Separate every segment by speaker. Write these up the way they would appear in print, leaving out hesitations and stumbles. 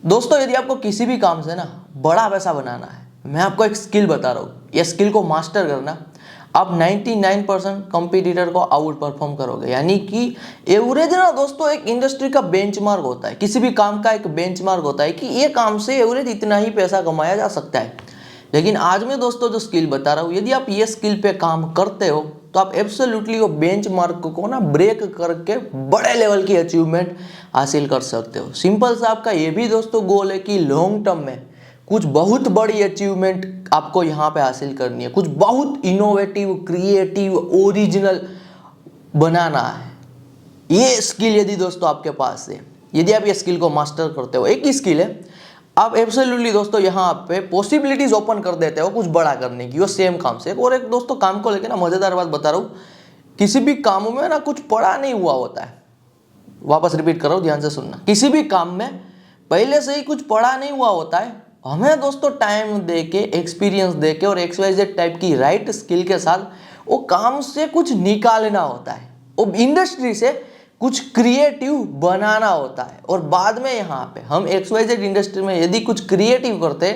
Speaker 1: दोस्तों यदि आपको किसी भी काम से ना बड़ा पैसा बनाना है, मैं आपको एक स्किल बता रहा हूँ, ये स्किल को मास्टर करना, आप 99% कंपटीटर को आउट परफॉर्म करोगे। यानी कि एवरेज ना दोस्तों एक इंडस्ट्री का बेंचमार्क होता है, किसी भी काम का एक बेंचमार्क होता है कि ये काम से एवरेज इतना ही पैसा कमाया जा सकता है। लेकिन आज मैं दोस्तों जो स्किल बता रहा हूँ, यदि आप ये स्किल पे काम करते हो तो आप एब्सोल्युटली वो बेंचमार्क को ना ब्रेक करके बड़े लेवल की अचीवमेंट हासिल कर सकते हो। सिंपल सा आपका ये भी दोस्तों गोल है कि लॉन्ग टर्म में कुछ बहुत बड़ी अचीवमेंट आपको यहाँ पे हासिल करनी है, कुछ बहुत इनोवेटिव, क्रिएटिव, ओरिजिनल बनाना है। ये स्किल यदि दोस्तों आपके पास है, यदि आप ये स्किल को मास्टर करते हो, एक ही स्किल है, आप एब्सोल्युटली दोस्तों यहाँ पे पॉसिबिलिटीज ओपन कर देते हो कुछ बड़ा करने की, वो सेम काम से। और एक दोस्तों काम को लेकर ना मजेदार बात बता रहा हूँ, किसी भी काम में ना कुछ पड़ा नहीं हुआ होता है। वापस रिपीट कर रहा हूँ, ध्यान से सुनना। किसी भी काम में पहले से ही कुछ पड़ा नहीं हुआ होता है। हमें दोस्तों टाइम दे के, एक्सपीरियंस दे के और XYZ टाइप की राइट स्किल के साथ वो काम से कुछ निकालना होता है, वो इंडस्ट्री से कुछ क्रिएटिव बनाना होता है। और बाद में यहाँ पे हम XYZ इंडस्ट्री में यदि कुछ क्रिएटिव करते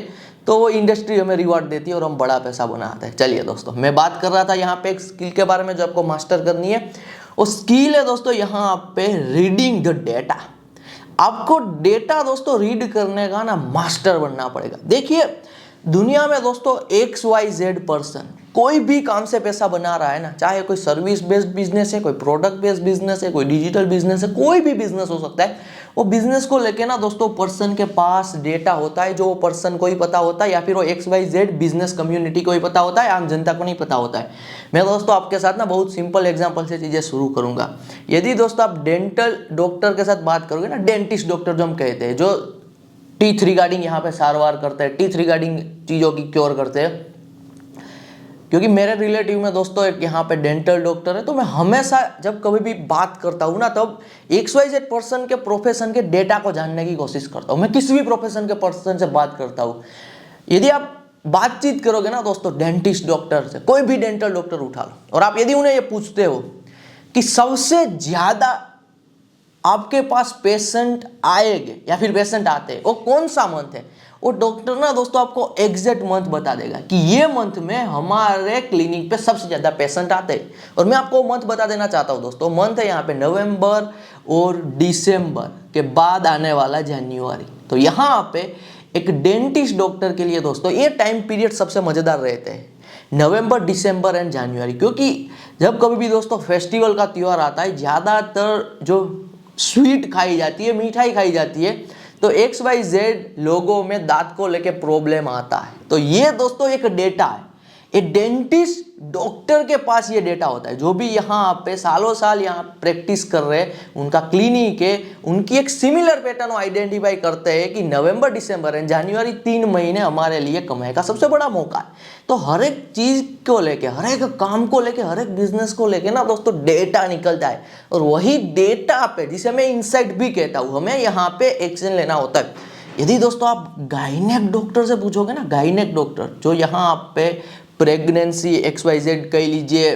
Speaker 1: तो वो इंडस्ट्री हमें रिवॉर्ड देती है और हम बड़ा पैसा बनाते हैं। चलिए दोस्तों, मैं बात कर रहा था यहाँ पे एक स्किल के बारे में जो आपको मास्टर करनी है। वो स्किल है दोस्तों यहाँ पे रीडिंग द डेटा। आपको डेटा दोस्तों रीड करने का ना मास्टर बनना पड़ेगा। देखिए दुनिया में दोस्तों XYZ पर्सन कोई भी काम से पैसा बना रहा है ना, चाहे कोई सर्विस बेस्ड बिजनेस है, कोई प्रोडक्ट बेस्ड बिजनेस है, कोई डिजिटल बिजनेस है, कोई भी बिजनेस हो सकता है। वो बिजनेस को लेके ना दोस्तों पर्सन के पास डेटा होता है, जो वो पर्सन को ही पता होता है, या फिर वो XYZ बिजनेस कम्युनिटी को ही पता होता है, आम जनता को नहीं पता होता है। मैं दोस्तों आपके साथ ना बहुत सिंपल एग्जांपल से चीजें शुरू करूंगा। यदि दोस्तों आप डेंटल डॉक्टर के साथ बात करोगे ना, डेंटिस्ट डॉक्टर जो हम कहते हैं, जो टीथ रिगार्डिंग यहाँ पे सारवार करते हैं, टीथ रिगार्डिंग चीजों की क्योर करते हैं, क्योंकि मेरे रिलेटिव में दोस्तों एक यहाँ पे डेंटल डॉक्टर है, तो मैं हमेशा जब कभी भी बात करता हूँ ना, तब XYZ पर्सन के प्रोफेशन के डेटा को जानने की कोशिश करता हूँ। मैं किसी भी प्रोफेशन के पर्सन से बात करता हूँ, यदि आप बातचीत करोगे ना दोस्तों डेंटिस्ट डॉक्टर से, कोई भी डेंटल डॉक्टर उठा लो, और आप यदि उन्हें ये पूछते हो कि सबसे ज्यादा आपके पास पेशेंट आएंगे या फिर पेशेंट आते हैं वो कौन सा मंथ है, वो डॉक्टर ना दोस्तों आपको एग्जैक्ट मंथ बता देगा कि ये मंथ में हमारे क्लिनिक पे सबसे ज्यादा पेशेंट आते हैं। और मैं आपको मंथ बता देना चाहता हूँ दोस्तों, मंथ है यहाँ पे नवंबर और दिसंबर के बाद आने वाला जनवरी। तो यहाँ पे एक डेंटिस्ट डॉक्टर के लिए दोस्तों ये टाइम पीरियड सबसे मजेदार रहते हैं, नवंबर, दिसंबर एंड जनवरी। क्योंकि जब कभी भी दोस्तों फेस्टिवल का त्यौहार आता है, ज्यादातर जो स्वीट खाई जाती है, मिठाई खाई जाती है, तो XYZ लोगों में दांत को लेके प्रॉब्लम आता है। तो ये दोस्तों एक डेटा है, एक डेंटिस्ट डॉक्टर के पास ये डेटा होता है। जो भी यहाँ पे सालों साल यहाँ प्रैक्टिस कर रहे हैं, उनका क्लिनिक है, उनकी एक सिमिलर पैटर्न आइडेंटिफाई करते हैं कि नवंबर, दिसंबर एंड जनवरी 3 महीने हमारे लिए कमाई का सबसे बड़ा मौका है। तो हर एक चीज को लेके, हर एक काम को लेके, हर एक बिजनेस को लेके ना दोस्तों डेटा निकलता है, और वही डेटा पे, जिसे मैं इंसाइट भी कहता हूँ, हमें यहाँ पे एक्शन लेना होता है। यदि दोस्तों आप गायनेक डॉक्टर से पूछोगे ना, गायनेक डॉक्टर जो यहाँ पे प्रेगनेंसी XYZ कह लीजिए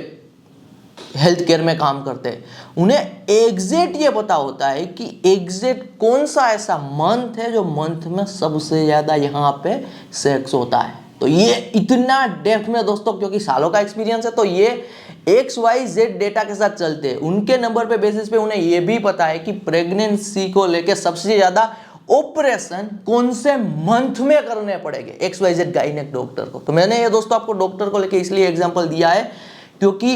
Speaker 1: हेल्थ केयर में काम करते हैं, उन्हें एग्जैक्ट ये पता होता है कि एग्जैक्ट कौन सा ऐसा मंथ है जो मंथ में सबसे ज्यादा यहाँ पे सेक्स होता है। तो ये इतना डेप्थ में दोस्तों, क्योंकि सालों का एक्सपीरियंस है, तो ये XYZ डेटा के साथ चलते हैं। उनके नंबर पे बेसिस पे उन्हें ये भी पता है कि प्रेगनेंसी को लेके सबसे ज्यादा ऑपरेशन कौन से मंथ में करने पड़ेंगे XYZ गायनेक डॉक्टर को। तो मैंने ये दोस्तों आपको डॉक्टर को लेके इसलिए एग्जांपल दिया है, क्योंकि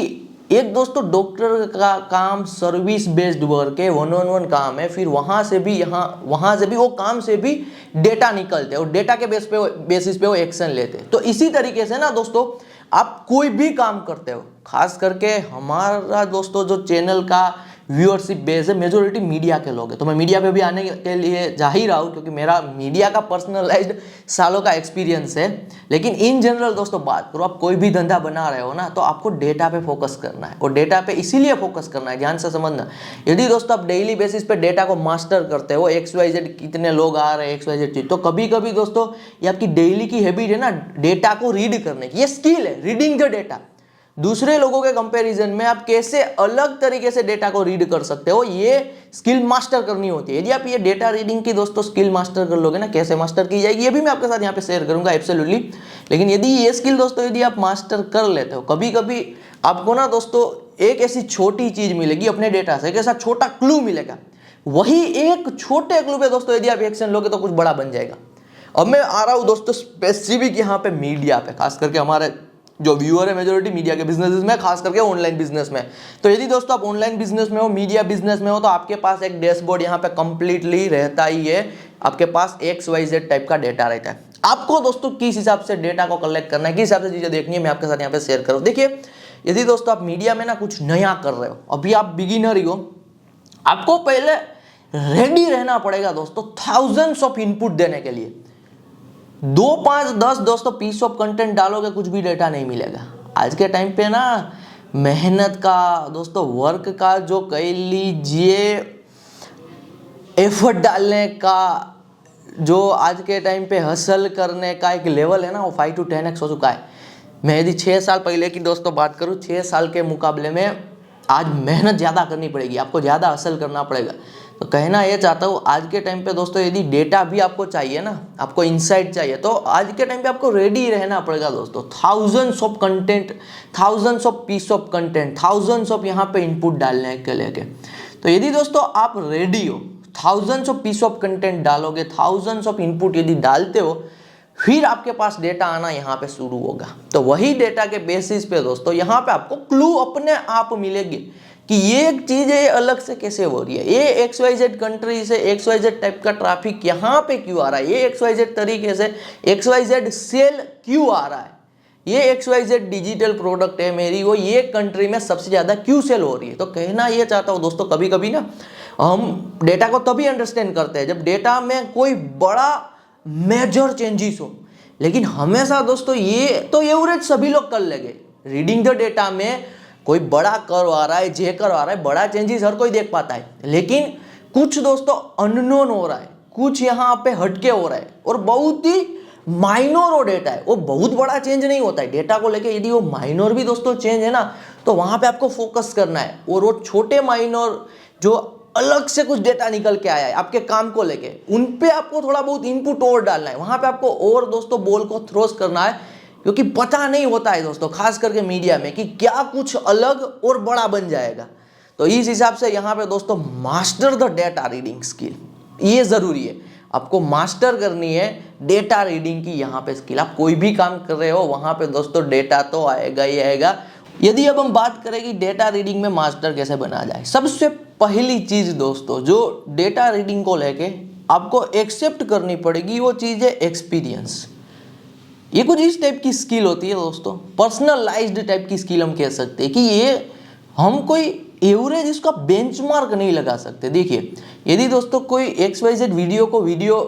Speaker 1: एक दोस्तों डॉक्टर का काम सर्विस बेस्ड वर्क है, 1-on-1 काम है, फिर वहां से भी वो काम से भी डेटा निकलते हैं, और डेटा के बेसिस पे वो एक्शन लेते हैं। तो इसी तरीके से ना दोस्तों आप कोई भी काम करते हो, खास करके हमारा दोस्तों जो चैनल का व्यूअरशिप बेस है, मेजोरिटी मीडिया के लोग हैं, तो मैं मीडिया पे भी आने के लिए जा ही रहा हूँ, क्योंकि मेरा मीडिया का पर्सनलाइज्ड सालों का एक्सपीरियंस है। लेकिन इन जनरल दोस्तों बात करो, आप कोई भी धंधा बना रहे हो ना, तो आपको डेटा पे फोकस करना है, और डेटा पे इसीलिए फोकस करना है, ध्यान से समझना। यदि दोस्तों आप डेली बेसिस पे डेटा को मास्टर करते हो, XYZ कितने लोग आ रहे हैं, XYZ चीज, तो कभी कभी दोस्तों ये आपकी डेली की हैबिट है ना डेटा को रीड करने की, ये स्किल है, रीडिंग द डेटा। दूसरे लोगों के कंपैरिजन में आप कैसे अलग तरीके से डेटा को रीड कर सकते हो, ये स्किल मास्टर करनी होती है। यदि आप ये डेटा रीडिंग की दोस्तों स्किल मास्टर कर लोगे ना, कैसे मास्टर की जाएगी ये भी मैं आपके साथ यहाँ पे शेयर करूंगा एब्सोल्युटली। लेकिन यदि ये स्किल दोस्तों यदि आप मास्टर कर लेते हो, कभी कभी आपको ना दोस्तों एक ऐसी छोटी चीज मिलेगी अपने डेटा से, एक ऐसा छोटा क्लू मिलेगा, वही एक छोटे क्लू पे दोस्तों यदि आप एक्शन लोगे तो कुछ बड़ा बन जाएगा। अब मैं आ रहा हूं दोस्तों स्पेसिफिक यहाँ पे मीडिया पे, खास करके हमारे जो व्यूअर है मेजोरिटी मीडिया के बिजनेस में, खास करके ऑनलाइन बिजनेस में। तो यदि दोस्तों आप ऑनलाइन बिजनेस में हो, मीडिया बिजनेस में हो, तो आपके पास एक डैशबोर्ड यहाँ पे कंप्लीटली रहता ही है। आपके पास XYZ टाइप का डेटा रहता है। आपको दोस्तों किस हिसाब से डेटा को कलेक्ट करना है, किस हिसाब से चीजें देखनी है, मैं आपके साथ यहाँ पे शेयर करूँ। देखिए यदि दोस्तों आप मीडिया में ना कुछ नया कर रहे हो, अभी आप बिगिनर ही हो, आपको पहले रेडी रहना पड़ेगा दोस्तों थाउजेंड्स ऑफ इनपुट देने के लिए। 2 5 10 दोस्तों पीस ऑफ कंटेंट डालोगे कुछ भी डेटा नहीं मिलेगा। आज के टाइम पे ना मेहनत का दोस्तों, वर्क का, जो कह लीजिए एफर्ट डालने का, जो आज के टाइम पे हसल करने का एक लेवल है ना, वो 5 to 10x हो चुका है। मैं यदि 6 साल पहले की दोस्तों बात करूँ, 6 साल के मुकाबले में आज मेहनत ज़्यादा करनी पड़ेगी, आपको ज़्यादा हसल करना पड़ेगा। तो कहना ये चाहता हूँ आज के टाइम पे दोस्तों यदि डेटा भी आपको चाहिए ना, आपको इंसाइट चाहिए, तो आज के टाइम पे आपको रेडी रहना पड़ेगा दोस्तों। Thousands of content, thousands of peace of content, thousands of यहाँ पे इनपुट डालने के लेके। तो यदि दोस्तों आप रेडी हो, thousands of peace of content डालोगे, थाउजेंड्स ऑफ इनपुट यदि डालते हो, फिर आपके पास डेटा आना यहाँ पे शुरू होगा। तो वही डेटा के बेसिस पे दोस्तों यहाँ पे आपको क्लू अपने आप मिलेगी कि ये एक चीज है, ये अलग से कैसे हो रही है, ये XYZ कंट्री से XYZ टाइप का ट्रैफिक यहाँ पे क्यों आ रहा है, ये XYZ तरीके से XYZ सेल क्यों आ रहा है, ये XYZ डिजिटल प्रोडक्ट है मेरी, वो ये कंट्री में सबसे ज्यादा क्यों सेल हो रही है। तो कहना ये चाहता हूँ दोस्तों, कभी कभी ना हम डेटा को तभी अंडरस्टैंड करते हैं जब डेटा में कोई बड़ा मेजर चेंजेस हो। लेकिन हमेशा दोस्तों ये तो एवरेज सभी लोग कर लेंगे, रीडिंग द डेटा में कोई बड़ा कर्व आ रहा है, जे कर्व आ रहा है, बड़ा चेंजेस हर कोई देख पाता है। लेकिन कुछ दोस्तों अननोन हो रहा है, कुछ यहाँ पे हटके हो रहा है, और बहुत ही माइनर वो डेटा है, वो बहुत बड़ा चेंज नहीं होता है डेटा को लेके। यदि वो माइनर भी दोस्तों चेंज है ना, तो वहां पे आपको फोकस करना है, और वो छोटे माइनर जो अलग से कुछ डेटा निकल के आया है आपके काम को लेके, उन पे आपको थोड़ा बहुत इनपुट और डालना है, वहां पे आपको और दोस्तों बॉल को थ्रोस करना है, क्योंकि पता नहीं होता है दोस्तों खास करके मीडिया में कि क्या कुछ अलग और बड़ा बन जाएगा। तो इस हिसाब से यहाँ पे दोस्तों master the data reading skill, ये जरूरी है, आपको मास्टर करनी है डेटा रीडिंग की यहाँ पे स्किल। आप कोई भी काम कर रहे हो वहां पे दोस्तों डेटा तो आएगा ही आएगा। यदि अब हम बात करें कि डेटा रीडिंग में मास्टर कैसे बना जाए, सबसे पहली चीज दोस्तों जो डेटा रीडिंग को लेके आपको एक्सेप्ट करनी पड़ेगी वो चीज है एक्सपीरियंस। ये कुछ इस टाइप की स्किल होती है दोस्तों, पर्सनलाइज्ड टाइप की स्किल हम कह सकते हैं कि ये हम कोई एवरेज इसका बेंचमार्क नहीं लगा सकते। देखिए यदि दोस्तों कोई XYZ वीडियो को वीडियो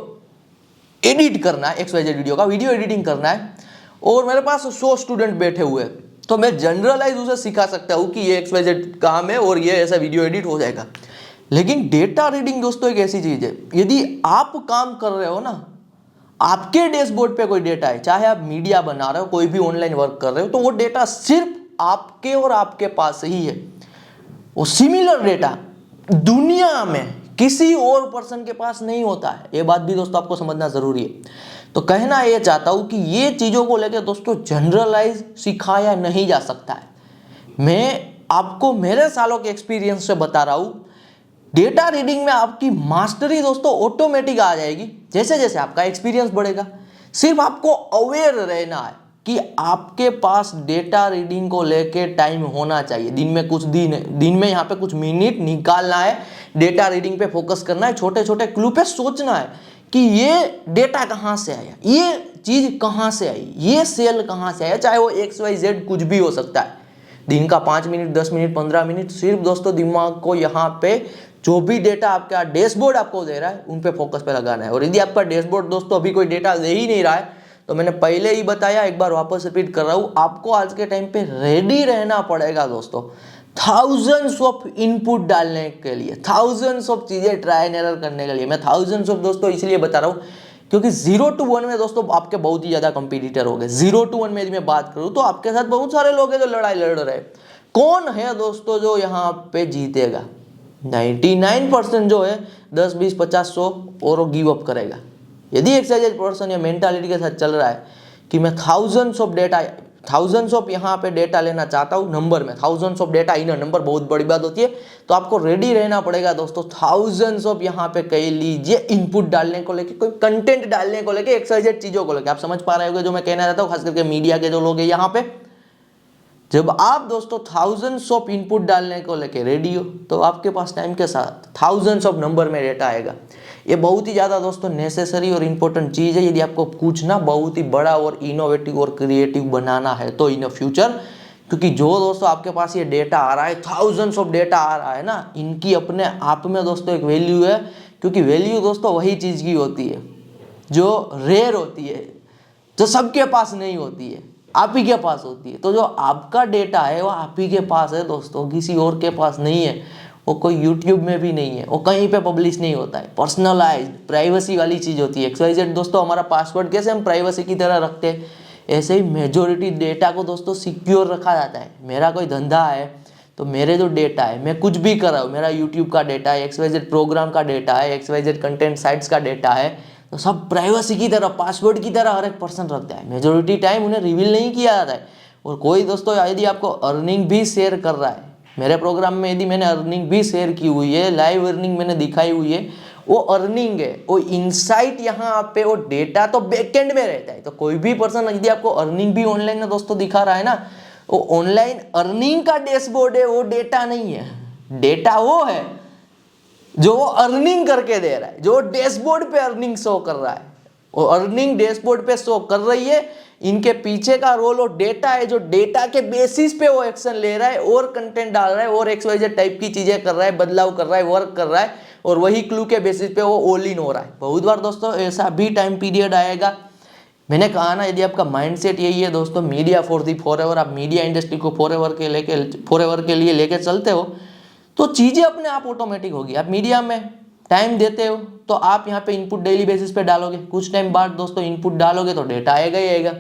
Speaker 1: एडिट करना है, XYZ वीडियो का वीडियो एडिटिंग करना है, और मेरे पास 100 स्टूडेंट बैठे हुए हैं, तो मैं जनरलाइज उसे सिखा सकता हूँ कि ये XYZ काम है और ये ऐसा वीडियो एडिट हो जाएगा। लेकिन डेटा रीडिंग दोस्तों एक ऐसी चीज है, यदि आप काम कर रहे हो ना, आपके डैशबोर्ड पे कोई डेटा है, चाहे आप मीडिया बना रहे हो, कोई भी ऑनलाइन वर्क कर रहे हो, तो वो डेटा सिर्फ आपके और आपके पास ही है। वो सिमिलर डेटा दुनिया में किसी और पर्सन के पास नहीं होता है, ये बात भी दोस्तों आपको समझना जरूरी है। तो कहना ये चाहता हूं कि ये चीजों को लेकर दोस्तों जनरलाइज सिखाया नहीं जा सकता है। मैं आपको मेरे सालों के एक्सपीरियंस से बता रहा हूं, डेटा रीडिंग में आपकी मास्टरी दोस्तों ऑटोमेटिक आ जाएगी जैसे जैसे आपका एक्सपीरियंस बढ़ेगा। सिर्फ आपको अवेयर रहना है कि आपके पास डेटा रीडिंग को लेके टाइम होना चाहिए, दिन में कुछ दिन में यहाँ पे कुछ मिनट निकालना है, डेटा रीडिंग पे फोकस करना है, छोटे छोटे क्लू पे सोचना है कि ये डेटा कहाँ से आया, ये चीज कहाँ से आई, ये सेल कहाँ से आया, चाहे वो XYZ कुछ भी हो सकता है। दिन का 5 मिनट 10 मिनट 15 मिनट सिर्फ दोस्तों दिमाग को यहाँ पे जो भी डेटा आपका डैशबोर्ड आपको दे रहा है उन पे फोकस पे लगाना है। और यदि आपका डैशबोर्ड दोस्तों अभी कोई डेटा दे ही नहीं रहा है, तो मैंने पहले ही बताया, एक बार वापस रिपीट कर रहा हूँ, आपको आज के टाइम पे रेडी रहना पड़ेगा दोस्तों, थाउजेंड्स ऑफ इनपुट डालने के लिए, थाउजेंड्स ऑफ चीजें ट्राई एंड एरर करने के लिए। मैं थाउजेंड्स ऑफ दोस्तों इसलिए बता रहा हूँ क्योंकि 0 to 1 में दोस्तों आपके बहुत ही ज़्यादा कंपटीटर हो गए। 0 to 1 में यदि मैं बात करूँ तो आपके साथ बहुत सारे लोग हैं जो लड़ाई लड़ रहे हैं। कौन है दोस्तों जो यहाँ पे जीतेगा? 99% जो है 10, 20, 50, 100 और गिव अप करेगा। यदि एक पर्सन या मेंटालिटी के साथ चल रहा है कि मैं थाउजेंड्स ऑफ यहाँ पे डेटा लेना चाहता हूँ, नंबर में thousands of data in number बहुत बड़ी बात होती है, तो आपको रेडी रहना पड़ेगा दोस्तों थाउजेंड्स ऑफ यहाँ पे कह लीजिए इनपुट डालने को लेके, कोई कंटेंट डालने को लेके, एक्सवाइजेड चीज़ों को लेके। आप समझ पा रहे होंगे जो मैं कहना चाहता हूँ, खास करके मीडिया के जो लोग हैं यहाँ पे। जब आप दोस्तों थाउजेंड्स ऑफ इनपुट डालने को लेके रेडी हो तो आपके पास टाइम के साथ थाउजेंड्स ऑफ नंबर में डेटा आएगा। ये बहुत ही ज़्यादा दोस्तों नेसेसरी और इम्पोर्टेंट चीज़ है यदि आपको कुछ ना बहुत ही बड़ा और इनोवेटिव और क्रिएटिव बनाना है तो इन फ्यूचर। क्योंकि जो दोस्तों आपके पास ये डेटा आ रहा है, थाउजेंड्स ऑफ डेटा आ रहा है ना, इनकी अपने आप में दोस्तों एक वैल्यू है। क्योंकि वैल्यू दोस्तों वही चीज़ की होती है जो रेयर होती है, जो सबके पास नहीं होती है, आप ही के पास होती है। तो जो आपका डेटा है वो आप ही के पास है दोस्तों, किसी और के पास नहीं है। वो कोई यूट्यूब में भी नहीं है, वो कहीं पे पब्लिश नहीं होता है। पर्सनलाइज्ड प्राइवेसी वाली चीज़ होती है। XYZ दोस्तों हमारा पासवर्ड कैसे हम प्राइवेसी की तरह रखते हैं, ऐसे ही मेजोरिटी डेटा को दोस्तों सिक्योर रखा जाता है। मेरा कोई धंधा है तो मेरे जो डेटा है, मैं कुछ भी कर रहा हूँ, मेरा यूट्यूब का डेटा है, XYZ प्रोग्राम का डेटा है, XYZ कंटेंट साइट्स का डेटा है, तो सब प्राइवेसी की तरह, पासवर्ड की तरह हर एक पर्सन रखता है। मेजोरिटी टाइम उन्हें रिवील नहीं किया जाता है। और कोई दोस्तों यदि आपको अर्निंग भी शेयर कर रहा है, मेरे प्रोग्राम में यदि मैंने अर्निंग भी शेयर की हुई है, लाइव अर्निंग मैंने दिखाई हुई है, वो अर्निंग है, वो इनसाइट यहाँ पे, वो डेटा तो बैकएंड में रहता है। तो कोई भी पर्सन यदि आपको अर्निंग भी ऑनलाइन में दोस्तों दिखा रहा है ना, वो ऑनलाइन अर्निंग का डैशबोर्ड है, वो डेटा नहीं है। डेटा वो है जो वो अर्निंग करके दे रहा है, जो डैशबोर्ड पे अर्निंग शो कर रहा है, वो अर्निंग डैशबोर्ड पे शो कर रही है। इनके पीछे का रोल और डेटा है, जो डेटा के बेसिस पे वो एक्शन ले रहा है और कंटेंट डाल रहा है और XYZ टाइप की चीजें कर रहा है, बदलाव कर रहा है, वर्क कर रहा है, और वही क्लू के बेसिस पे वो ऑल इन हो रहा है। बहुत बार दोस्तों ऐसा भी टाइम पीरियड आएगा, मैंने कहा ना, यदि आपका माइंडसेट यही है दोस्तों, मीडिया फॉर दी फॉरएवर, आप मीडिया इंडस्ट्री को फॉरएवर के लिए लेके चलते हो तो चीज़ें अपने आप ऑटोमेटिक होगी। आप मीडिया में टाइम देते हो तो आप यहाँ पे इनपुट डेली बेसिस पे डालोगे, कुछ टाइम बाद दोस्तों इनपुट डालोगे तो डेटा आएगा ही आएगा।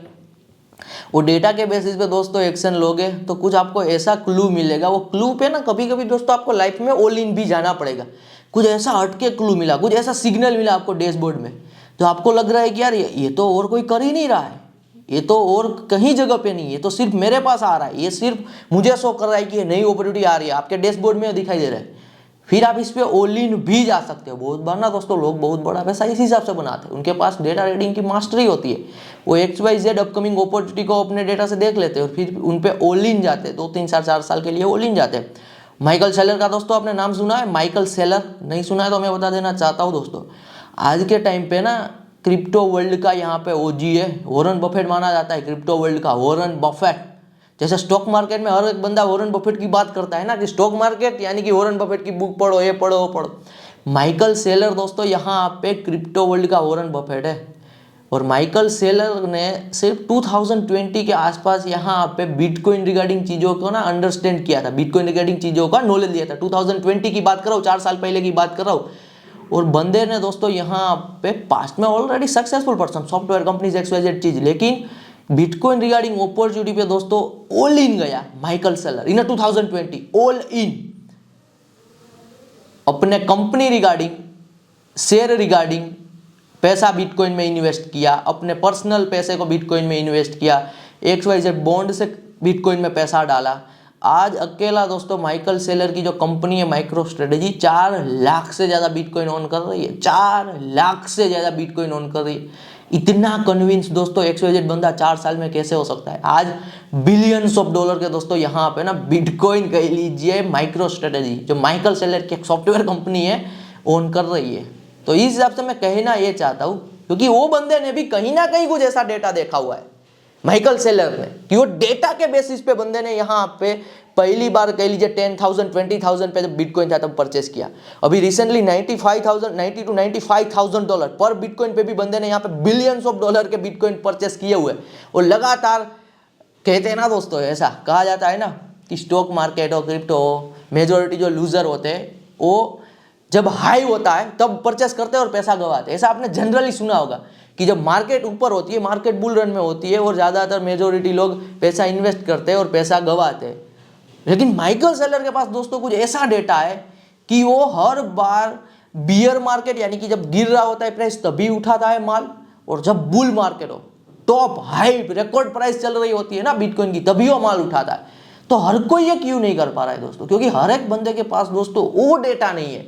Speaker 1: वो डेटा के बेसिस पे दोस्तों एक्शन लोगे तो कुछ आपको ऐसा क्लू मिलेगा। वो क्लू पे ना कभी कभी दोस्तों आपको लाइफ में ऑल इन भी जाना पड़ेगा। कुछ ऐसा हटके क्लू मिला, कुछ ऐसा सिग्नल मिला आपको डैशबोर्ड में, तो आपको लग रहा है कि यार ये तो और कोई कर ही नहीं रहा है, ये तो और कहीं जगह पे नहीं है, ये तो सिर्फ मेरे पास आ रहा है, ये सिर्फ मुझे शो कर रहा है कि ये नई अपॉर्चुनिटी आ रही है, आपके डैशबोर्ड में दिखाई दे रहा है। फिर आप इस पे ऑल इन भी जा सकते हो। बहुत बार ना दोस्तों लोग बहुत बड़ा पैसा इस हिसाब से बनाते हैं, उनके पास डेटा रीडिंग की मास्टरी होती है। वो XYZ अपकमिंग अपॉर्चुनिटी को अपने डेटा से देख लेते हैं और फिर उन पे ऑल इन जाते हैं, 2, 3, 4 साल के लिए ऑल इन जाते हैं। माइकल सेलर का दोस्तों आपने नाम सुना है? माइकल सेलर नहीं सुना है तो मैं बता देना चाहता हूँ दोस्तों, आज के टाइम पे ना क्रिप्टो वर्ल्ड का यहाँ पे OG है, वॉरेन बफेट माना जाता है क्रिप्टो वर्ल्ड का, वॉरेन बफेट। जैसे स्टॉक मार्केट में हर एक बंदा वॉरेन बफेट की बात करता है ना, कि स्टॉक मार्केट यानी कि वॉरेन बफेट की बुक पढ़ो, ये पढ़ो, वो पढ़ो। माइकल सेलर दोस्तों यहाँ पे क्रिप्टो वर्ल्ड का वॉरेन बफेट है। और माइकल सेलर ने सिर्फ 2020 के आसपास यहाँ पे बिटकॉइन रिगार्डिंग चीज़ों को ना अंडरस्टैंड किया था, बिटकॉइन रिगार्डिंग चीज़ों का नॉलेज दिया था। 2020 की बात कर रहा हूँ, 4 साल पहले की बात कर रहा हूँ। और बंदे ने दोस्तों यहाँ पे पास्ट में already successful person, software companies XYZ चीज, लेकिन बिटकॉइन रिगार्डिंग अपॉर्चुनिटी पे दोस्तों ऑल इन गया Michael Saylor in 2020, all in अपने कंपनी रिगार्डिंग, शेयर रिगार्डिंग पैसा बिटकॉइन में इन्वेस्ट किया, अपने पर्सनल पैसे को बिटकॉइन में इन्वेस्ट किया, XYZ बॉन्ड से बिटकॉइन में पैसा डाला। आज अकेला दोस्तों माइकल सेलर की जो कंपनी है माइक्रो स्ट्रेटेजी, 4 लाख से ज़्यादा बिटकॉइन ऑन कर रही है, 4 लाख से ज़्यादा बिटकॉइन ऑन कर रही है। इतना कन्विंस दोस्तों XYZ बंदा 4 साल में कैसे हो सकता है? आज बिलियंस ऑफ डॉलर के दोस्तों यहाँ पे ना बिटकॉइन कह लीजिए माइक्रो स्ट्रेटेजी जो माइकल सेलर की एक सॉफ्टवेयर कंपनी है ओन कर रही है। तो इस हिसाब से मैं कहना ये चाहता हूँ, क्योंकि वो बंदे ने भी कहीं ना कहीं कुछ ऐसा डेटा देखा हुआ है माइकल सेलर ने, कि वो डेटा के बेसिस पे बंदे ने यहाँ पे पहली बार कह लीजिए 10,000 20,000 पे जब बिटकॉइन था तब परचेस किया। अभी रिसेंटली 90 to 95,000 डॉलर पर बिटकॉइन पे भी बंदे ने यहाँ पे बिलियंस ऑफ डॉलर के बिटकॉइन परचेस किए हुए। और लगातार कहते हैं ना दोस्तों, ऐसा कहा जाता है ना कि स्टॉक मार्केट हो, क्रिप्टो हो, मेजोरिटी जो लूजर होते हैं वो जब हाई होता है तब परचेस करते हैं और पैसा गवाते हैं। ऐसा आपने जनरली सुना होगा, कि जब मार्केट ऊपर होती है, मार्केट बुल रन में होती है और ज़्यादातर मेजोरिटी लोग पैसा इन्वेस्ट करते हैं और पैसा गंवाते हैं। लेकिन माइकल सेलर के पास दोस्तों कुछ ऐसा डेटा है कि वो हर बार बियर मार्केट यानी कि जब गिर रहा होता है प्राइस तभी उठाता है माल, और जब बुल मार्केट हो, टॉप हाई रिकॉर्ड प्राइस चल रही होती है ना बिटकॉइन की, तभी वो माल उठाता है। तो हर कोई ये क्यों नहीं कर पा रहा है दोस्तों? क्योंकि हर एक बंदे के पास दोस्तों वो डेटा नहीं है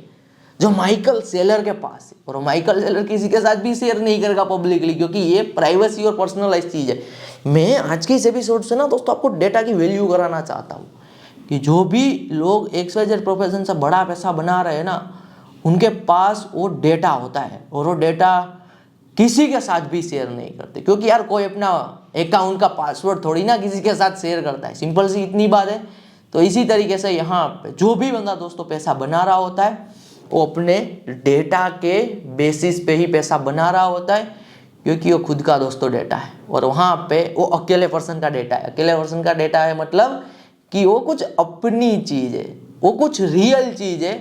Speaker 1: जो माइकल सेलर के पास है। और माइकल सेलर किसी के साथ भी शेयर नहीं करेगा पब्लिकली, क्योंकि ये प्राइवेसी और पर्सनलाइज चीज है। मैं आज के इस एपिसोड से ना दोस्तों आपको डेटा की वैल्यू कराना चाहता हूँ कि जो भी लोग XYZ प्रोफेशन से बड़ा पैसा बना रहे हैं ना, उनके पास वो डेटा होता है और वो डेटा किसी के साथ भी शेयर नहीं करते। क्योंकि यार कोई अपना अकाउंट का पासवर्ड थोड़ी ना किसी के साथ शेयर करता है, सिंपल सी इतनी बात है। तो इसी तरीके से यहाँ पे जो भी बंदा दोस्तों पैसा बना रहा होता है वो अपने डेटा के बेसिस पे ही पैसा बना रहा होता है, क्योंकि वो खुद का दोस्तों डेटा है। और वहाँ पे वो अकेले पर्सन का डेटा है। अकेले पर्सन का डेटा है मतलब कि वो कुछ अपनी चीज़ है, वो कुछ रियल चीज़ है,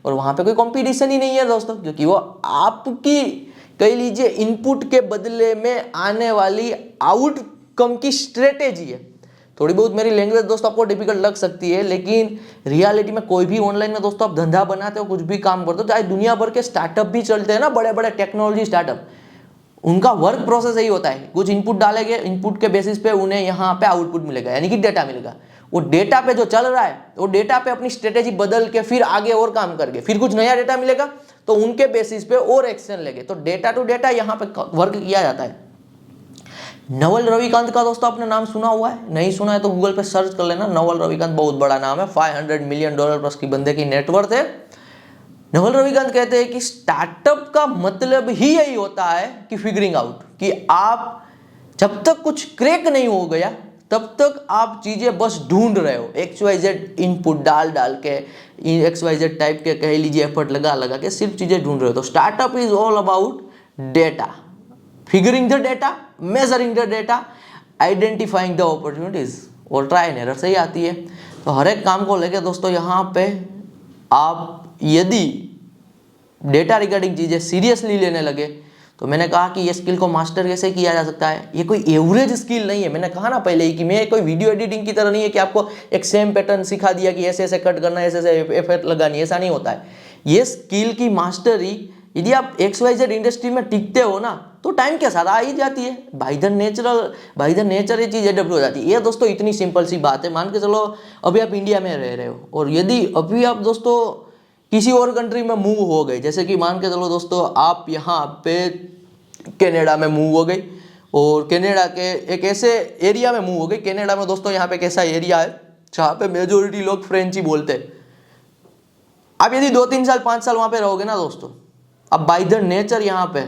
Speaker 1: और वहाँ पे कोई कंपटीशन ही नहीं है दोस्तों, क्योंकि वो आपकी कह लीजिए इनपुट के बदले में आने वाली आउटकम की स्ट्रेटेजी है। थोड़ी बहुत मेरी लैंग्वेज दोस्तों आपको डिफिकल्ट लग सकती है, लेकिन रियलिटी में कोई भी ऑनलाइन में दोस्तों आप धंधा बनाते हो, कुछ भी काम करते हो, चाहे दुनिया भर के स्टार्टअप भी चलते हैं ना, बड़े बड़े टेक्नोलॉजी स्टार्टअप, उनका वर्क प्रोसेस यही होता है। कुछ इनपुट डालेंगे, इनपुट के बेसिस पे उन्हें यहाँ पे आउटपुट मिलेगा, यानी कि डेटा मिलेगा। वो डेटा पे जो चल रहा है, वो डेटा पे अपनी स्ट्रेटेजी बदल के फिर आगे और काम करके फिर कुछ नया डेटा मिलेगा, तो उनके बेसिस पे और एक्शन लेंगे। तो डेटा टू डेटा यहाँ पे वर्क किया जाता है। नवल रविकांत का दोस्तों आपने नाम सुना हुआ है? नहीं सुना है तो गूगल पे सर्च कर लेना। नवल रविकांत बहुत बड़ा नाम है, $500 मिलियन प्लस की बंदे की नेटवर्थ है। नवल रविकांत कहते हैं कि स्टार्टअप का मतलब ही यही होता है कि फिगरिंग आउट, कि आप जब तक कुछ क्रैक नहीं हो गया तब तक आप चीजें बस ढूंढ रहे हो। XYZ इनपुट डाल के XYZ टाइप के कह लीजिए एफर्ट लगा के सिर्फ चीजें ढूंढ रहे हो। तो startup is all about data, figuring the data, measuring the data, identifying the opportunities, और ट्राई एंड एरर से ही आती है। तो हर एक काम को लेके दोस्तों यहाँ पे आप यदि डेटा रिगार्डिंग चीजें सीरियसली लेने लगे, तो मैंने कहा कि ये स्किल को मास्टर कैसे किया जा सकता है। ये कोई एवरेज स्किल नहीं है। मैंने कहा ना पहले ही कि मैं कोई वीडियो एडिटिंग की तरह नहीं है कि आपको एक सेम पैटर्न सिखा दिया कि ऐसे ऐसे कट करना है, ऐसे ऐसे इफेक्ट लगानी, ऐसा नहीं होता है। ये स्किल की मास्टरी यदि आप XYZ इंडस्ट्री में टिकते हो ना, तो टाइम के साथ आ ही जाती है। बाय द नेचर ये चीज़ एडप्ट हो जाती है। ये दोस्तों इतनी सिंपल सी बात है। मान के चलो अभी आप इंडिया में रह रहे हो, और यदि अभी आप दोस्तों किसी और कंट्री में मूव हो गए, जैसे कि मान के चलो दोस्तों आप यहाँ पे कनाडा में मूव हो गई, और कनाडा के एक ऐसे एरिया में मूव हो गई। कनाडा में दोस्तों यहाँ पे कैसा एरिया है जहाँ पे मेजोरिटी लोग फ्रेंच ही बोलते हैं। आप यदि 2-3 साल 5 साल वहाँ पे रहोगे ना दोस्तों, अब बाय द नेचर यहाँ पे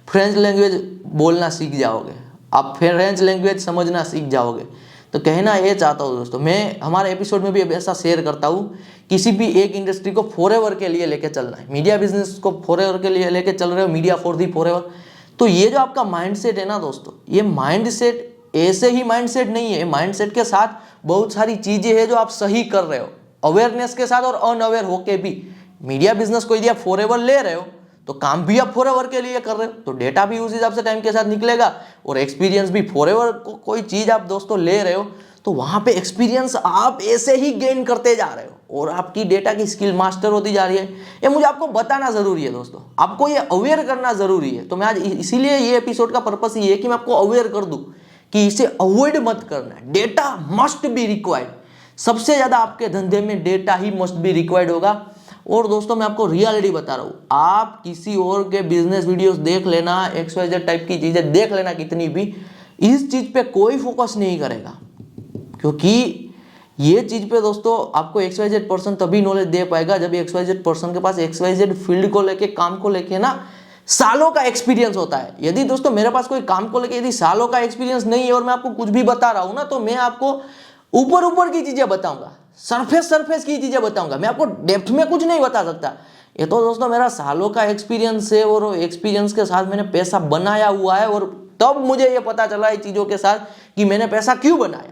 Speaker 1: फ्रेंच लैंग्वेज बोलना सीख जाओगे, आप फ्रेंच लैंग्वेज समझना सीख जाओगे। तो कहना ये चाहता हूँ दोस्तों, मैं हमारे एपिसोड में भी अब ऐसा शेयर करता हूँ, किसी भी एक इंडस्ट्री को फॉरएवर के लिए लेके चलना है। मीडिया बिजनेस को फॉरएवर के लिए लेके चल रहे हो, मीडिया फॉर दी फॉरएवर। तो ये जो आपका माइंडसेट है ना दोस्तों, ये माइंडसेट ऐसे ही माइंडसेट नहीं है। माइंडसेट के साथ बहुत सारी चीजें हैं जो आप सही कर रहे हो, अवेयरनेस के साथ और अनअवेयर होके भी। मीडिया बिजनेस को यदि आप फॉरएवर ले रहे हो तो काम भी आप फॉरएवर के लिए कर रहे हो, तो डेटा भी उस हिसाब से टाइम के साथ निकलेगा, और एक्सपीरियंस भी फॉरएवर। कोई चीज आप दोस्तों ले रहे हो तो वहां पे एक्सपीरियंस आप ऐसे ही गेन करते जा रहे हो, और आपकी डेटा की स्किल मास्टर होती जा रही है। ये मुझे आपको बताना जरूरी है दोस्तों, आपको ये अवेयर करना जरूरी है। तो मैं आज इसीलिए ये एपिसोड का पर्पस ये है कि मैं आपको अवेयर कर दूं कि इसे अवॉइड मत करना है। Data must be required. सबसे ज्यादा आपके धंधे में data he must be required होगा। और दोस्तों मैं आपको रियलिटी बता रहा हूँ, आप किसी और के बिजनेस वीडियोस देख लेना, XYZ टाइप की चीजें देख लेना कितनी भी, इस चीज पे कोई फोकस नहीं करेगा, क्योंकि ये चीज पे दोस्तों आपको XYZ पर्सन तभी नॉलेज दे पाएगा जब XYZ पर्सन के पास XYZ फील्ड को लेके, काम को लेके ना सालों का एक्सपीरियंस होता है। यदि दोस्तों मेरे पास कोई काम को लेके यदि सालों का एक्सपीरियंस नहीं है और मैं आपको कुछ भी बता रहा हूं ना, तो मैं आपको ऊपर की चीजें बताऊंगा, सरफेस की चीजें बताऊंगा, मैं आपको डेप्थ में कुछ नहीं बता सकता। ये तो दोस्तों मेरा सालों का एक्सपीरियंस है, और एक्सपीरियंस के साथ मैंने पैसा बनाया हुआ है, और तब मुझे ये पता चला ये चीजों के साथ कि मैंने पैसा क्यों बनाया,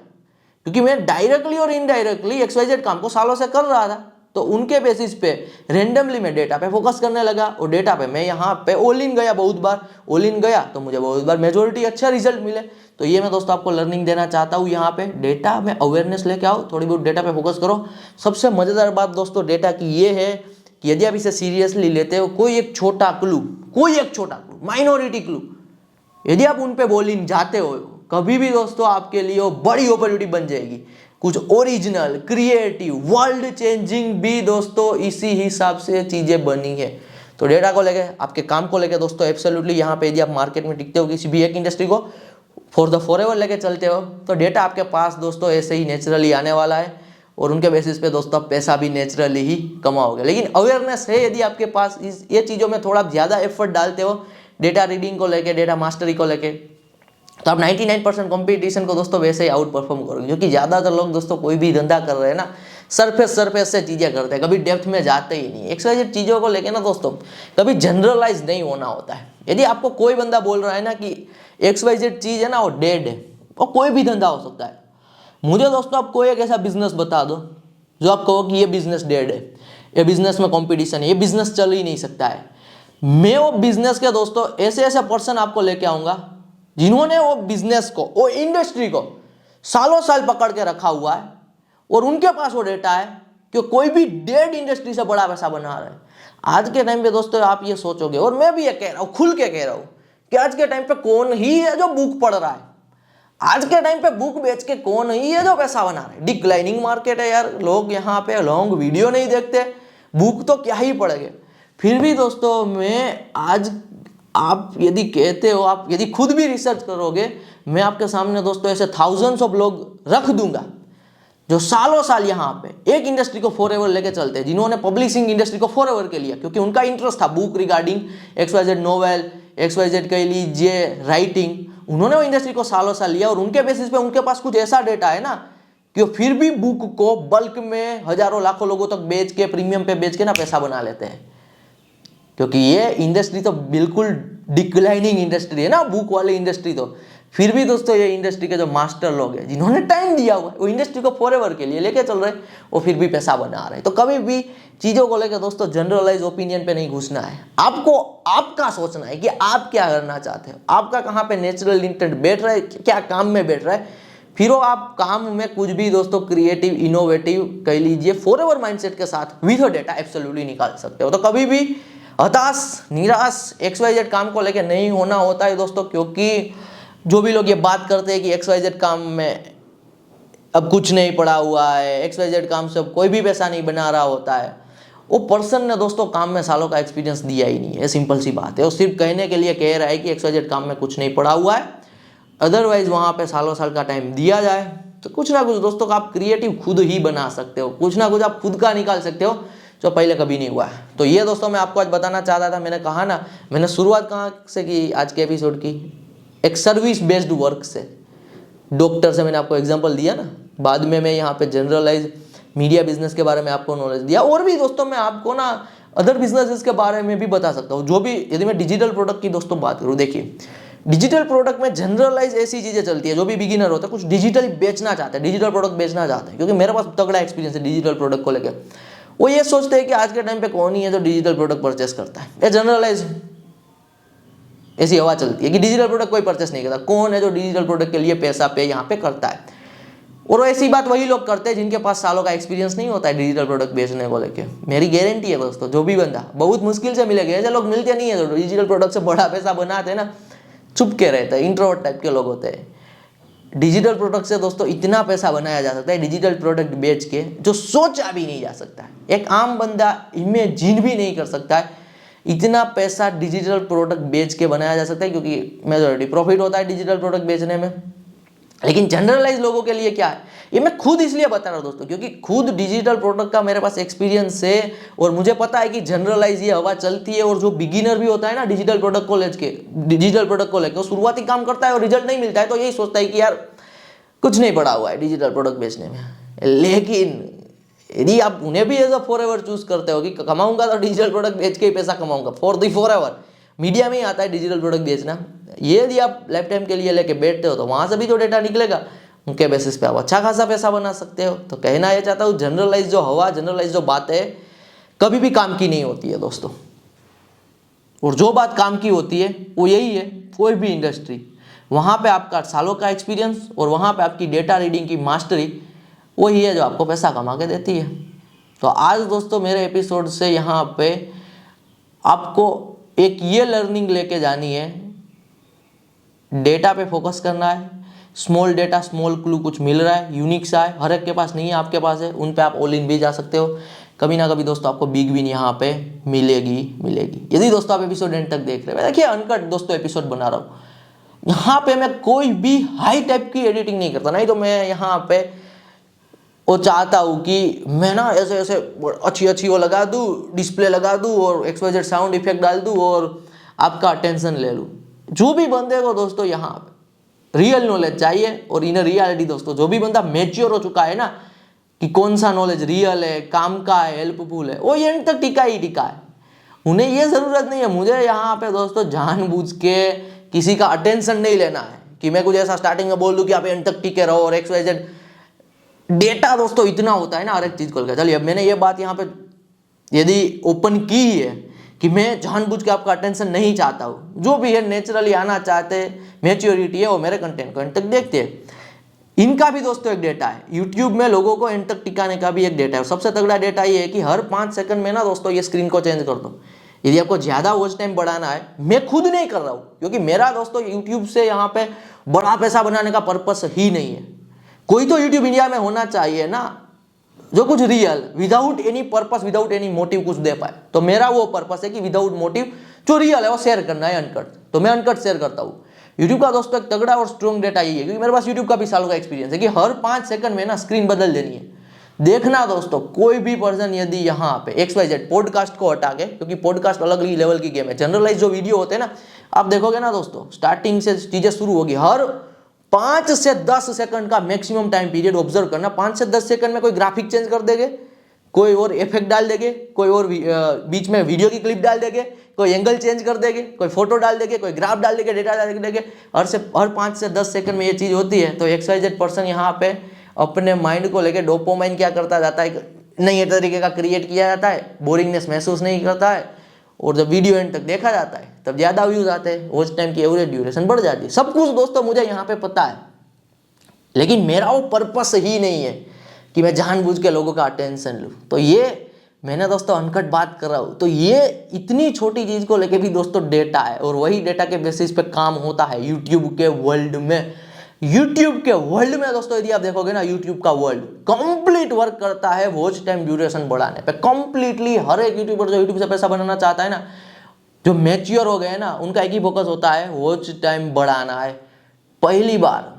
Speaker 1: क्योंकि मैं डायरेक्टली और इनडायरेक्टली XYZ काम को सालों से कर रहा था। तो उनके बेसिस पे रेंडमली मैं डेटा पे फोकस करने लगा और डेटा पे मैं यहाँ पे ऑल इन गया, बहुत बार ऑल इन गया तो मुझे बहुत बार मेजोरिटी अच्छा रिजल्ट मिले। तो ये मैं दोस्तों आपको लर्निंग देना चाहता हूँ। यहाँ पे डेटा में अवेयरनेस लेके आओ, थोड़ी बहुत डेटा पे फोकस करो। सबसे मजेदार बात दोस्तों डेटा की ये है कि यदि आप इसे सीरियसली लेते हो, कोई एक छोटा क्लू, माइनॉरिटी क्लू यदि आप उन पे बोल इन जाते हो, कभी भी दोस्तों आपके लिए वो बड़ी अपॉर्चुनिटी बन जाएगी। कुछ ओरिजिनल, क्रिएटिव, वर्ल्ड चेंजिंग भी दोस्तों इसी हिसाब से चीजें बनी है। तो डेटा को लेके, आपके काम को लेके दोस्तों एब्सोल्युटली यहाँ पे यदि आप मार्केट में टिकते हो, किसी भी एक इंडस्ट्री को फॉर द फॉरएवर लेके चलते हो, तो डेटा आपके पास दोस्तों ऐसे ही नेचुरली आने वाला है और उनके बेसिस पे दोस्तों आप पैसा भी नेचुरली ही कमाओगे। लेकिन अवेयरनेस है यदि आपके पास, ये चीज़ों में थोड़ा ज़्यादा एफर्ट डालते हो, डेटा रीडिंग को लेके, डेटा मास्टरी को लेके, तो आप 99% कंपटीशन को दोस्तों वैसे ही आउट परफॉर्म करोगे। क्योंकि ज़्यादातर लोग दोस्तों कोई भी धंधा कर रहे हैं ना, सरफेस से चीज़ें करते हैं, कभी डेप्थ में जाते ही नहीं। XYZ चीज़ों को लेके ना दोस्तों कभी जनरलाइज नहीं होना होता है। यदि आपको कोई बंदा बोल रहा है ना कि XYZ चीज़ है ना वो डेड है, और कोई भी धंधा हो सकता है, मुझे दोस्तों आप कोई एक ऐसा बिजनेस बता दो जो आप कहो कि ये बिजनेस डेड है, ये बिजनेस में कंपटीशन है, ये बिजनेस चल ही नहीं सकता है। मैं वो बिजनेस के दोस्तों ऐसे ऐसे पर्सन आपको लेके आऊंगा जिन्होंने वो बिजनेस को, वो इंडस्ट्री को सालों साल पकड़ के रखा हुआ है और उनके पास वो डेटा है कि कोई भी डेड इंडस्ट्री से बड़ा पैसा बना रहा है। आज के टाइम पे दोस्तों आप ये सोचोगे, और मैं भी ये कह रहा हूँ, खुल के कह रहा हूँ कि आज के टाइम पे कौन ही है जो बुक पढ़ रहा है, आज के टाइम पे बुक बेच के कौन ही है जो पैसा बना रहा है। डिक्लाइनिंग मार्केट है यार, लोग यहाँ पे लॉन्ग वीडियो नहीं देखते, बुक तो क्या ही पढ़ेंगे। फिर भी दोस्तों मैं आज, आप यदि कहते हो, आप यदि खुद भी रिसर्च करोगे, मैं आपके सामने दोस्तों ऐसे थाउजेंड्स ऑफ लोग रख दूंगा जो सालों साल यहाँ पे एक इंडस्ट्री को फॉरएवर लेके चलते हैं, जिन्होंने पब्लिशिंग इंडस्ट्री को फॉरएवर के लिया क्योंकि उनका इंटरेस्ट था book regarding XYZ novel, XYZ कह लीजिए राइटिंग। उन्होंने वो इंडस्ट्री को सालों साल लिया और उनके बेसिस पे उनके पास कुछ ऐसा डेटा है ना कि वो फिर भी बुक को बल्क में हजारों लाखों लोगों तक बेच के, प्रीमियम पे बेच के ना पैसा बना लेते हैं। क्योंकि ये इंडस्ट्री तो बिल्कुल डिक्लाइनिंग इंडस्ट्री है ना, बुक वाली इंडस्ट्री। तो फिर भी दोस्तों ये इंडस्ट्री के जो मास्टर लोग हैं जिन्होंने टाइम दिया हुआ है, वो इंडस्ट्री को फॉरएवर के लिए लेके चल रहे हैं, वो फिर भी पैसा बना रहे हैं। तो कभी भी चीज़ों को लेकर दोस्तों जनरलाइज ओपिनियन पे नहीं घुसना है। आपको आपका सोचना है कि आप क्या करना चाहते हो, आपका कहाँ पे नेचुरल इंटेंट बैठ रहा है, क्या काम में बैठ रहा है, फिर वो आप काम में कुछ भी दोस्तों क्रिएटिव, इनोवेटिव कह लीजिए, फॉरएवर माइंडसेट के साथ विद डेटा एब्सोल्युटली निकाल सकते हो। तो कभी भी हताश, निराश XYZ काम को लेके नहीं होना होता है दोस्तों। क्योंकि जो भी लोग ये बात करते हैं कि XYZ काम में अब कुछ नहीं पड़ा हुआ है, XYZ काम से अब कोई भी पैसा नहीं बना रहा होता है, वो पर्सन ने दोस्तों काम में सालों का एक्सपीरियंस दिया ही नहीं है। सिंपल सी बात है, वो सिर्फ कहने के लिए कह रहा है कि XYZ काम में कुछ नहीं पड़ा हुआ है। अदरवाइज वहाँ पे सालों साल का टाइम दिया जाए तो कुछ ना कुछ दोस्तों का आप क्रिएटिव खुद ही बना सकते हो, कुछ ना कुछ आप खुद का निकाल सकते हो जो पहले कभी नहीं हुआ है। तो ये दोस्तों मैं आपको आज बताना चाहता था। मैंने कहा ना, मैंने शुरुआत कहाँ से की आज के एपिसोड की, एक सर्विस बेस्ड वर्क से, डॉक्टर से मैंने आपको एग्जांपल दिया ना, बाद में मैं यहाँ पे जनरलाइज मीडिया बिजनेस के बारे में आपको नॉलेज दिया। और भी दोस्तों मैं आपको ना अदर बिजनेसेस के बारे में भी बता सकता हूँ, जो भी, यदि मैं डिजिटल प्रोडक्ट की दोस्तों बात करूँ, देखिए डिजिटल प्रोडक्ट में जनरलाइज ऐसी चीज़ें चलती है, जो भी बिगिनर होता है कुछ डिजिटल बेचना चाहते हैं, डिजिटल प्रोडक्ट बेचना चाहते हैं, क्योंकि मेरे पास तगड़ा एक्सपीरियंस है डिजिटल प्रोडक्ट को लेकर। वो ये सोचते हैं कि आज के टाइम पे कौन ही है जो डिजिटल प्रोडक्ट परचेस करता है। ये जनरलाइज ऐसी हवा चलती है कि डिजिटल प्रोडक्ट कोई परचेस नहीं करता, कौन है जो डिजिटल प्रोडक्ट के लिए पैसा पे यहाँ पे करता है। और ऐसी बात वही लोग करते हैं जिनके पास सालों का एक्सपीरियंस नहीं होता है डिजिटल प्रोडक्ट बेचने को लेके। मेरी गारंटी है दोस्तों, जो भी बंदा, बहुत मुश्किल से मिलेगा, ऐसे लोग मिलते नहीं है जो डिजिटल प्रोडक्ट से बड़ा पैसा बनाते हैं ना, चुप के रहते हैं, इंट्रोवर्ट टाइप के लोग होते हैं। डिजिटल प्रोडक्ट से दोस्तों इतना पैसा बनाया जा सकता है डिजिटल प्रोडक्ट बेच के, जो सोचा भी नहीं जा सकता है, एक आम बंदा इमेजिन भी नहीं कर सकता है। इतना पैसा डिजिटल प्रोडक्ट बेच के बनाया जा सकता है, क्योंकि मेजॉरिटी प्रॉफिट होता है डिजिटल प्रोडक्ट बेचने में। लेकिन जनरलाइज लोगों के लिए क्या है, ये मैं खुद इसलिए बता रहा हूँ दोस्तों, क्योंकि खुद डिजिटल प्रोडक्ट का मेरे पास एक्सपीरियंस है और मुझे पता है कि जनरलाइज ये हवा चलती है। और जो बिगिनर भी होता है ना डिजिटल प्रोडक्ट को लेके, वो शुरुआती काम करता है और रिजल्ट नहीं मिलता है, तो यही सोचता है कि यार कुछ नहीं पड़ा हुआ है डिजिटल प्रोडक्ट बेचने में। लेकिन यदि आप उन्हें भी एज अ फॉरएवर चूज करते हो कि कमाऊंगा तो डिजिटल प्रोडक्ट बेच के ही पैसा कमाऊंगा फॉर दी फॉरएवर, मीडिया में ही आता है डिजिटल प्रोडक्ट बेचना, ये यदि आप लाइफ टाइम के लिए लेके बैठते हो तो वहां से भी जो डेटा निकलेगा उनके बेसिस पे आप अच्छा खासा पैसा बना सकते हो। तो कहना ये चाहता हूँ, जनरलाइज जो हवा, जनरलाइज जो बातें कभी भी काम की नहीं होती है दोस्तों। और जो बात काम की होती है वो यही है, कोई भी इंडस्ट्री, वहाँ पे आपका सालों का एक्सपीरियंस और वहाँ पे आपकी डेटा रीडिंग की मास्टरी वही है जो आपको पैसा कमा के देती है। तो आज दोस्तों मेरे एपिसोड से यहाँ पे आपको एक ये लर्निंग लेके जानी है, डेटा पे फोकस करना है। स्मॉल डेटा, स्मॉल क्लू कुछ मिल रहा है, यूनिक सा है, हर एक के पास नहीं है, आपके पास है, उन पे आप ऑल इन भी जा सकते हो। कभी ना कभी दोस्तों आपको बिग विन यहाँ पे मिलेगी। यदि दोस्तों आप एपिसोड एंड तक देख रहे हो, देखिए अनकट दोस्तों एपिसोड बना रहा हूँ, यहाँ पे मैं कोई भी हाई टाइप की एडिटिंग नहीं करता। नहीं तो मैं यहाँ पे वो चाहता हूँ कि मैं ना ऐसे ऐसे अच्छी वो लगा दूँ, डिस्प्ले लगा दूँ और XYZ साउंड इफेक्ट डाल दूँ और आपका अटेंशन ले लूँ। जो भी बंदे को दोस्तों यहाँ पे रियल नॉलेज चाहिए, और इन रियलिटी दोस्तों जो भी बंदा मैच्योर हो चुका है ना कि कौन सा नॉलेज रियल है, काम का है, हेल्पफुल है, वो एंड तक टिका है। उन्हें ये ज़रूरत नहीं है मुझे यहाँ पे दोस्तों जानबूझ के किसी का अटेंशन नहीं लेना है कि मैं कुछ ऐसा स्टार्टिंग में बोल दूँ कि आप एंड तक टिके रहो और XYZ। डेटा दोस्तों इतना होता है ना हर एक चीज़ को लेकर। चलिए अब मैंने ये बात यहाँ पे यदि ओपन की है कि मैं जानबूझ के आपका अटेंशन नहीं चाहता हूँ, जो भी है नेचुरली आना चाहते, मैच्योरिटी है, वो मेरे कंटेंट को एंड तक देखते हैं। इनका भी दोस्तों एक डेटा है, यूट्यूब में लोगों को एंड तक टिकाने का भी एक डेटा है। सबसे तगड़ा डेटा ये है कि हर 5 सेकंड में ना दोस्तों ये स्क्रीन को चेंज कर दो। यदि आपको ज़्यादा वॉच टाइम बढ़ाना है, मैं खुद नहीं कर रहा हूँ क्योंकि मेरा दोस्तों यूट्यूब से यहाँ पे बड़ा पैसा बनाने का पर्पस ही नहीं है। कोई तो यूट्यूब इंडिया में होना चाहिए ना जो कुछ real, without any purpose, without any motive कुछ दे पाए। तो मेरा वो पर्पस है कि विदाउट मोटिव जो रियल है वो शेयर करना है, अनकट। तो मैं अनकट शेयर करता हूँ। यूट्यूब का दोस्तों एक तगड़ा और स्ट्रॉन्ग डेटा ये है, क्योंकि मेरे पास यूट्यूब का भी सालों का एक्सपीरियंस है कि हर 5 सेकंड में ना स्क्रीन बदल देनी है। देखना दोस्तों, कोई भी पर्सन यदि यहाँ पे XYZ पॉडकास्ट को हटा के, क्योंकि पॉडकास्ट अलग ही लेवल की गेम है, जनरलाइज जो वीडियो होते हैं ना, आप देखोगे ना दोस्तों स्टार्टिंग से चीजें शुरू होगी, हर 5 से 10 सेकंड का मैक्सिमम टाइम पीरियड ऑब्जर्व करना। 5 से 10 सेकंड में कोई ग्राफिक चेंज कर देंगे, कोई और इफेक्ट डाल देंगे, कोई और बीच में वीडियो की क्लिप डाल देंगे, कोई एंगल चेंज कर देंगे, कोई फोटो डाल देंगे, कोई ग्राफ डाल देंगे, डेटा डाल देंगे। हर 5 से 10 सेकंड में ये चीज़ होती है। तो XYZ पर्सन यहाँ पे अपने माइंड को लेके डोपामाइन क्या करता जाता है, नए तरीके का क्रिएट किया जाता है, बोरिंगनेस महसूस नहीं करता है, और जब वीडियो एंड तक देखा जाता है तब ज़्यादा व्यूज आते हैं, वॉच टाइम की एवरेज ड्यूरेशन बढ़ जाती है। सब कुछ दोस्तों मुझे यहाँ पे पता है, लेकिन मेरा वो पर्पस ही नहीं है कि मैं जानबूझ के लोगों का अटेंशन लूँ। तो ये मैंने दोस्तों अनकट बात कर रहा हूँ। तो ये इतनी छोटी चीज़ को लेके भी दोस्तों डेटा है, और वही डेटा के बेसिस पे काम होता है यूट्यूब के वर्ल्ड में। यूट्यूब के वर्ल्ड में दोस्तों यदि आप देखोगे ना, यूट्यूब का वर्ल्ड कंप्लीट वर्क करता है वॉच टाइम ड्यूरेशन बढ़ाने पे। कंप्लीटली हर एक यूट्यूबर जो यूट्यूब से पैसा बनाना चाहता है ना, जो मैच्योर हो गए हैं ना, उनका एक ही फोकस होता है, वॉच टाइम बढ़ाना है। पहली बार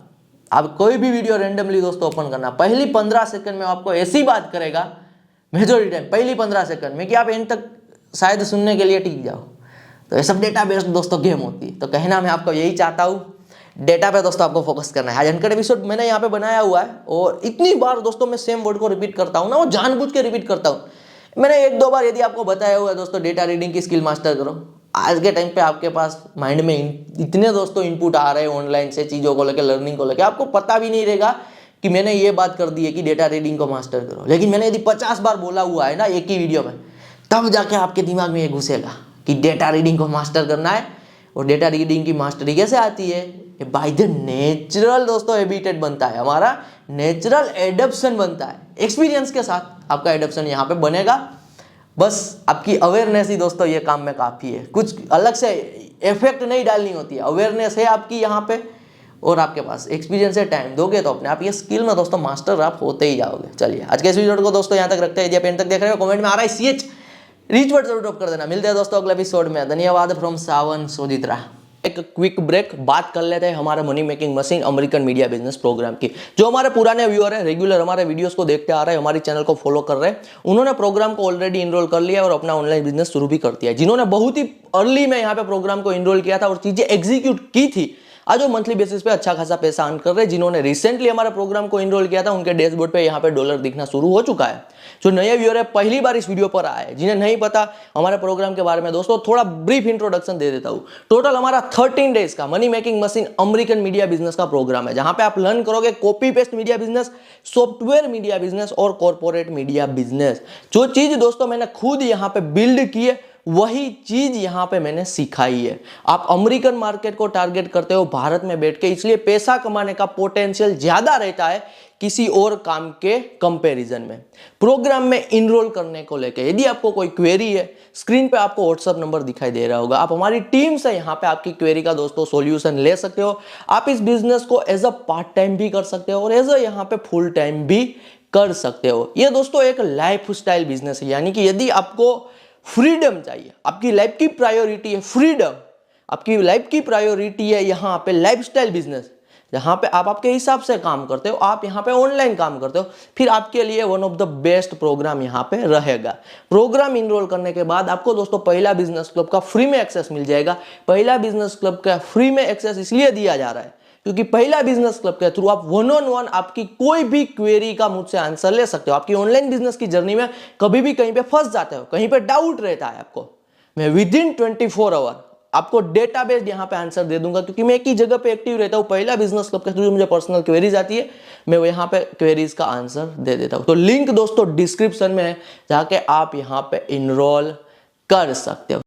Speaker 1: आप कोई भी वीडियो रेंडमली दोस्तों ओपन करना, पहली 15 सेकंड में आपको ऐसी बात करेगा मेजॉरिटी टाइम, पहली 15 सेकंड में, कि आप एंड तक शायद सुनने के लिए टिक जाओ। तो ये सब डेटा बेस्ड दोस्तों गेम होती है। तो कहना मैं आपको यही चाहता हूँ, डेटा पे दोस्तों आपको फोकस करना है। आज अनकट एपिसोड मैंने यहाँ पे बनाया हुआ है, और इतनी बार दोस्तों मैं सेम वर्ड को रिपीट करता हूँ ना, वो जानबूझ के रिपीट करता हूँ। मैंने 1-2 बार यदि आपको बताया हुआ है दोस्तों, डेटा रीडिंग की स्किल मास्टर करो। आज के टाइम पे आपके पास माइंड में इतने दोस्तों इनपुट आ रहे हैं ऑनलाइन से, चीज़ों को लेकर, लर्निंग को लेकर, आपको पता भी नहीं रहेगा कि मैंने ये बात कर दी है कि डेटा रीडिंग को मास्टर करो। लेकिन मैंने यदि 50 बार बोला हुआ है ना एक ही वीडियो में, तब जाके आपके दिमाग में ये घुसेगा कि डेटा रीडिंग को मास्टर करना है। और डेटा रीडिंग की मास्टरी कैसे आती है? बाय द नेचुरल दोस्तों हैबिटेट बनता है, हमारा नेचुरल एडप्शन बनता है। एक्सपीरियंस के साथ आपका एडप्शन यहाँ पे बनेगा। बस आपकी अवेयरनेस ही दोस्तों ये काम में काफ़ी है, कुछ अलग से इफेक्ट नहीं डालनी होती है। अवेयरनेस है आपकी यहाँ पे, और आपके पास एक्सपीरियंस है, टाइम दोगे तो अपने आप ये स्किल में दोस्तों मास्टर आप होते ही जाओगे। चलिए आज के इस वीडियो को दोस्तों यहाँ तक रखते हैं। यदि आप एंड तक देख रहे हो, कमेंट में RICH रीच वर्ड जरूर ड्रॉप कर देना। मिलते हैं दोस्तों अगले एपिसोड में। धन्यवाद फ्रॉम सावन सोजित्रा। एक क्विक ब्रेक, बात कर लेते हैं हमारे money making machine American media business program की। जो हमारे पुराने व्यूअर है, रेगुलर हमारे वीडियोस को देखते आ रहे हैं, हमारी चैनल को फॉलो कर रहे हैं, उन्होंने प्रोग्राम को ऑलरेडी इनरोल कर लिया और अपना ऑनलाइन बिजनेस शुरू भी कर दिया है। जिन्होंने बहुत ही अर्ली में यहाँ पे प्रोग्राम को इनरोल किया था और चीजें एग्जीक्यूट की थी, आज वो मंथली बेसिस पे अच्छा खासा पैसा अर्न कर रहे हैं। जिन्होंने रिसेंटली हमारे प्रोग्राम को इनरोल किया था उनके डैशबोर्ड पे यहाँ पे डॉलर दिखना शुरू हो चुका है। जो नए व्यूअर है पहली बार इस वीडियो पर आए, जिन्हें नहीं पता हमारे प्रोग्राम के बारे में, दोस्तों थोड़ा ब्रीफ इंट्रोडक्शन दे देता हूँ। टोटल हमारा 13 डेज का money making machine American media business का प्रोग्राम है, जहां पे आप लर्न करोगे copy paste media business, software media business और कॉर्पोरेट मीडिया बिजनेस। जो चीज दोस्तों मैंने खुद यहाँ पे बिल्ड की है वही चीज यहां पे मैंने सिखाई है। आप अमेरिकन मार्केट को टारगेट करते हो भारत में बैठ के, इसलिए पैसा कमाने का पोटेंशियल ज्यादा रहता है किसी और काम के कंपैरिजन में। प्रोग्राम में इनरोल करने को लेकर यदि आपको कोई क्वेरी है, स्क्रीन पे आपको व्हाट्सएप नंबर दिखाई दे रहा होगा, आप हमारी टीम से यहाँ पे आपकी क्वेरी का दोस्तों सॉल्यूशन ले सकते हो। आप इस बिजनेस को एज अ पार्ट टाइम भी कर सकते हो और एज अ यहाँ पे फुल टाइम भी कर सकते हो। ये दोस्तों एक लाइफ स्टाइल बिजनेस है, यानी कि यदि आपको फ्रीडम चाहिए, आपकी लाइफ की प्रायोरिटी है फ्रीडम, आपकी लाइफ की प्रायोरिटी है यहाँ पे लाइफस्टाइल बिजनेस, जहां पे आप आपके हिसाब से काम करते हो, आप यहाँ पे ऑनलाइन काम करते हो, फिर आपके लिए one of the best program यहाँ पे रहेगा। प्रोग्राम इनरोल करने के बाद आपको दोस्तों पहला बिजनेस क्लब का फ्री में एक्सेस मिल जाएगा। पहला बिजनेस क्लब का फ्री में एक्सेस इसलिए दिया जा रहा है क्योंकि पहला बिजनेस क्लब के थ्रू आप 1-on-1 आपकी कोई भी क्वेरी का मुझसे आंसर ले सकते हो। आपकी ऑनलाइन बिजनेस की जर्नी में कभी भी कहीं पे फंस जाते हो, कहीं पे डाउट रहता है आपको, मैं विदिन 24 आवर आपको डेटाबेस यहाँ पे आंसर दे दूंगा, क्योंकि मैं एक ही जगह पे एक्टिव रहता हूँ। पहला बिजनेस क्लब के थ्रू मुझे पर्सनल क्वेरीज आती है, मैं वो यहाँ पे क्वेरीज का आंसर दे देता हूँ। तो लिंक दोस्तों डिस्क्रिप्शन में है, जाके आप यहाँ पे इनरोल कर सकते हो।